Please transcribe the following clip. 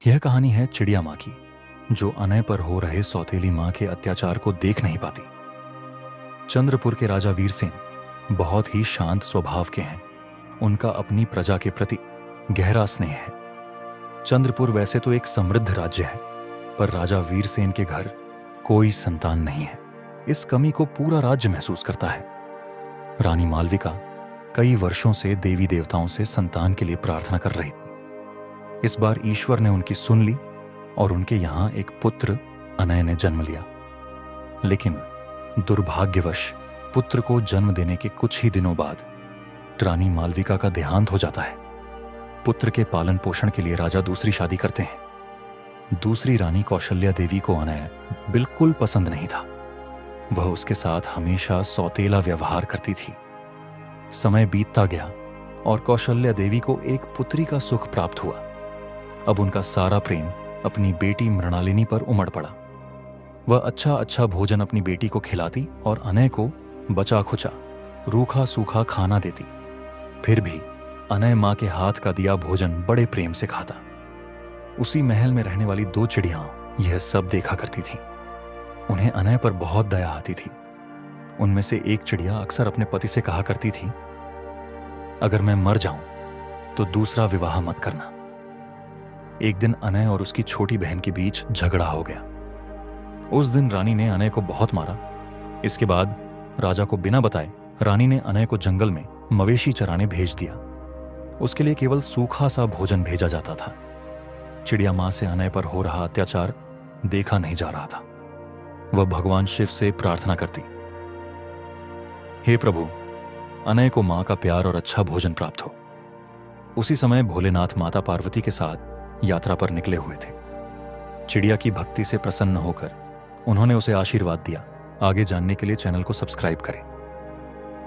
यह कहानी है चिड़िया माँ की, जो अनय पर हो रहे सौतेली माँ के अत्याचार को देख नहीं पाती। चंद्रपुर के राजा वीरसेन बहुत ही शांत स्वभाव के हैं। उनका अपनी प्रजा के प्रति गहरा स्नेह है। चंद्रपुर वैसे तो एक समृद्ध राज्य है, पर राजा वीरसेन के घर कोई संतान नहीं है। इस कमी को पूरा राज्य महसूस करता है। रानी मालविका कई वर्षों से देवी देवताओं से संतान के लिए प्रार्थना कर रही थी। इस बार ईश्वर ने उनकी सुन ली और उनके यहां एक पुत्र अनय ने जन्म लिया। लेकिन दुर्भाग्यवश पुत्र को जन्म देने के कुछ ही दिनों बाद रानी मालविका का देहांत हो जाता है। पुत्र के पालन पोषण के लिए राजा दूसरी शादी करते हैं। दूसरी रानी कौशल्या देवी को अनय बिल्कुल पसंद नहीं था। वह उसके साथ हमेशा सौतेला व्यवहार करती थी। समय बीतता गया और कौशल्या देवी को एक पुत्री का सुख प्राप्त हुआ। अब उनका सारा प्रेम अपनी बेटी मृणालिनी पर उमड़ पड़ा। वह अच्छा भोजन अपनी बेटी को खिलाती और अनय को बचा खुचा रूखा सूखा खाना देती। फिर भी अनय माँ के हाथ का दिया भोजन बड़े प्रेम से खाता। उसी महल में रहने वाली दो चिड़ियां यह सब देखा करती थीं। उन्हें अनय पर बहुत दया आती थी। उनमें से एक चिड़िया अक्सर अपने पति से कहा करती थी, अगर मैं मर जाऊं तो दूसरा विवाह मत करना। एक दिन अनय और उसकी छोटी बहन के बीच झगड़ा हो गया। उस दिन रानी ने अनय को बहुत मारा। इसके बाद राजा को बिना बताए रानी ने अनय को जंगल में मवेशी चराने भेज दिया। उसके लिए केवल सूखा सा भोजन भेजा जाता था। चिड़िया माँ से अनय पर हो रहा अत्याचार देखा नहीं जा रहा था। वह भगवान शिव से प्रार्थना करती, हे प्रभु, अनय को माँ का प्यार और अच्छा भोजन प्राप्त हो। उसी समय भोलेनाथ माता पार्वती के साथ यात्रा पर निकले हुए थे। चिड़िया की भक्ति से प्रसन्न होकर उन्होंने उसे आशीर्वाद दिया। आगे जानने के लिए चैनल को सब्सक्राइब करें।